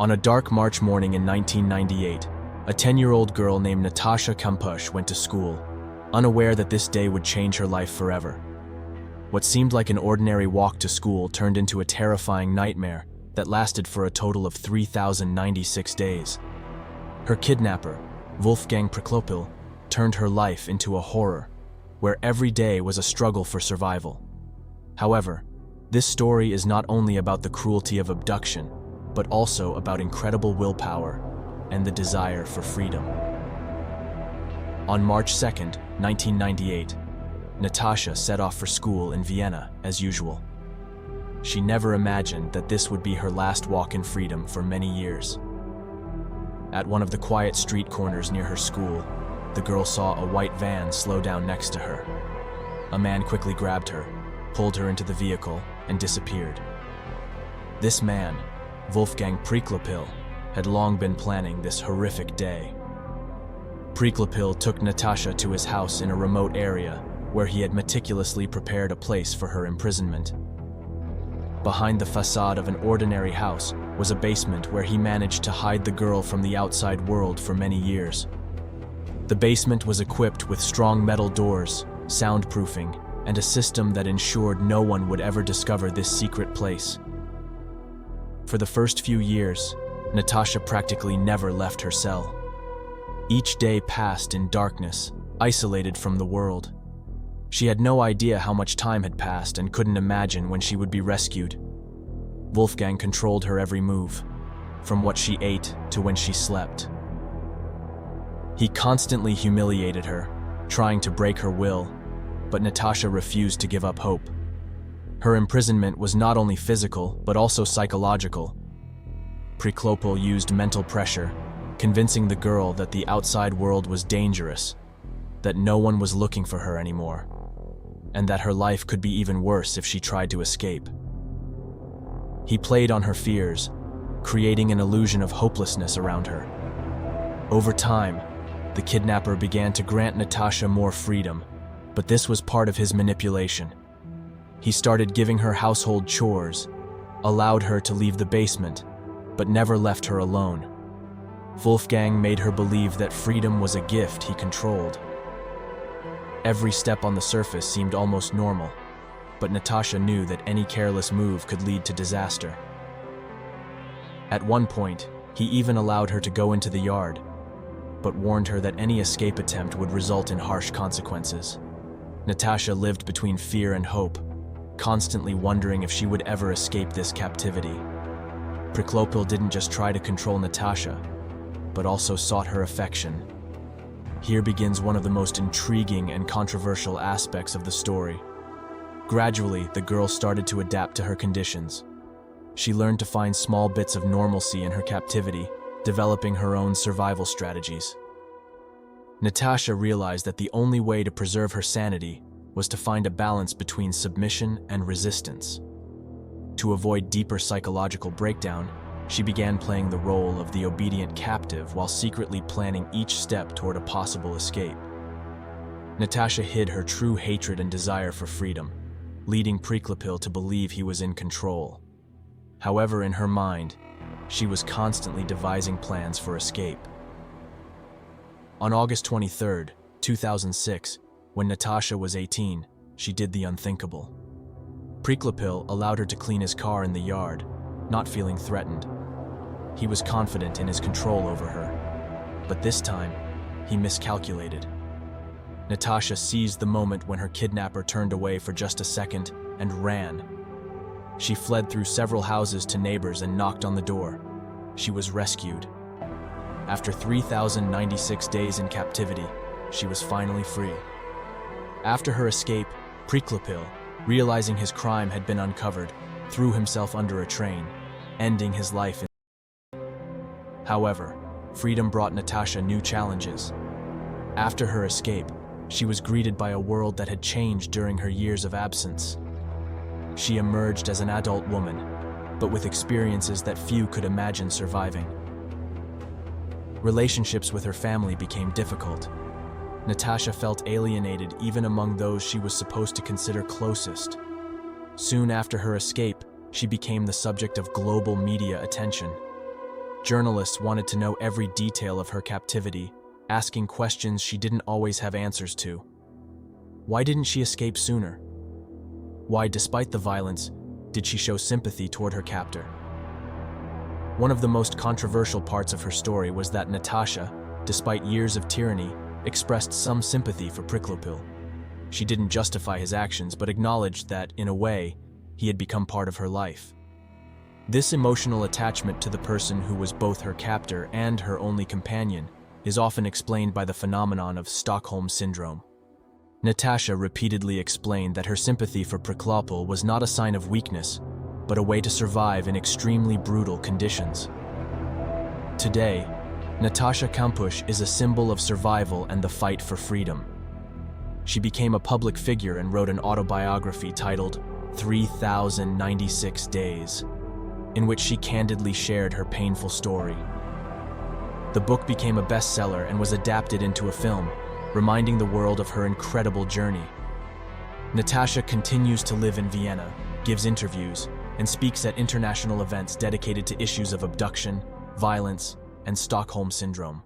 On a dark March morning in 1998, a 10-year-old girl named Natascha Kampusch went to school, unaware that this day would change her life forever. What seemed like an ordinary walk to school turned into a terrifying nightmare that lasted for a total of 3,096 days. Her kidnapper, Wolfgang Priklopil, turned her life into a horror, where every day was a struggle for survival. However, this story is not only about the cruelty of abduction, but also about incredible willpower and the desire for freedom. On March 2, 1998, Natascha set off for school in Vienna as usual. She never imagined that this would be her last walk in freedom for many years. At one of the quiet street corners near her school, the girl saw a white van slow down next to her. A man quickly grabbed her, pulled her into the vehicle, and disappeared. This man, Wolfgang Priklopil, had long been planning this horrific day. Priklopil took Natascha to his house in a remote area where he had meticulously prepared a place for her imprisonment. Behind the facade of an ordinary house was a basement where he managed to hide the girl from the outside world for many years. The basement was equipped with strong metal doors, soundproofing, and a system that ensured no one would ever discover this secret place. For the first few years, Natascha practically never left her cell. Each day passed in darkness, isolated from the world. She had no idea how much time had passed and couldn't imagine when she would be rescued. Wolfgang controlled her every move, from what she ate to when she slept. He constantly humiliated her, trying to break her will, but Natascha refused to give up hope. Her imprisonment was not only physical, but also psychological. Priklopil used mental pressure, convincing the girl that the outside world was dangerous, that no one was looking for her anymore, and that her life could be even worse if she tried to escape. He played on her fears, creating an illusion of hopelessness around her. Over time, the kidnapper began to grant Natascha more freedom, but this was part of his manipulation. He started giving her household chores, allowed her to leave the basement, but never left her alone. Wolfgang made her believe that freedom was a gift he controlled. Every step on the surface seemed almost normal, but Natascha knew that any careless move could lead to disaster. At one point, he even allowed her to go into the yard, but warned her that any escape attempt would result in harsh consequences. Natascha lived between fear and hope, constantly wondering if she would ever escape this captivity. Priklopil didn't just try to control Natascha, but also sought her affection. Here begins one of the most intriguing and controversial aspects of the story. Gradually, the girl started to adapt to her conditions. She learned to find small bits of normalcy in her captivity, developing her own survival strategies. Natascha realized that the only way to preserve her sanity was to find a balance between submission and resistance. To avoid deeper psychological breakdown, she began playing the role of the obedient captive while secretly planning each step toward a possible escape. Natascha hid her true hatred and desire for freedom, leading Priklopil to believe he was in control. However, in her mind, she was constantly devising plans for escape. On August 23, 2006, when Natascha was 18, she did the unthinkable. Priklopil allowed her to clean his car in the yard, not feeling threatened. He was confident in his control over her, but this time, he miscalculated. Natascha seized the moment when her kidnapper turned away for just a second and ran. She fled through several houses to neighbors and knocked on the door. She was rescued. After 3,096 days in captivity, she was finally free. After her escape, Priklopil, realizing his crime had been uncovered, threw himself under a train, ending his life in. However, freedom brought Natascha new challenges. After her escape, she was greeted by a world that had changed during her years of absence. She emerged as an adult woman, but with experiences that few could imagine surviving. Relationships with her family became difficult. Natascha felt alienated even among those she was supposed to consider closest. Soon after her escape, she became the subject of global media attention. Journalists wanted to know every detail of her captivity, asking questions she didn't always have answers to. Why didn't she escape sooner? Why, despite the violence, did she show sympathy toward her captor? One of the most controversial parts of her story was that Natascha, despite years of tyranny, expressed some sympathy for Priklopil. She didn't justify his actions, but acknowledged that, in a way, he had become part of her life. This emotional attachment to the person who was both her captor and her only companion is often explained by the phenomenon of Stockholm Syndrome. Natascha repeatedly explained that her sympathy for Priklopil was not a sign of weakness, but a way to survive in extremely brutal conditions. Today, Natascha Kampusch is a symbol of survival and the fight for freedom. She became a public figure and wrote an autobiography titled 3096 Days, in which she candidly shared her painful story. The book became a bestseller and was adapted into a film, reminding the world of her incredible journey. Natascha continues to live in Vienna, gives interviews, and speaks at international events dedicated to issues of abduction, violence, and Stockholm Syndrome.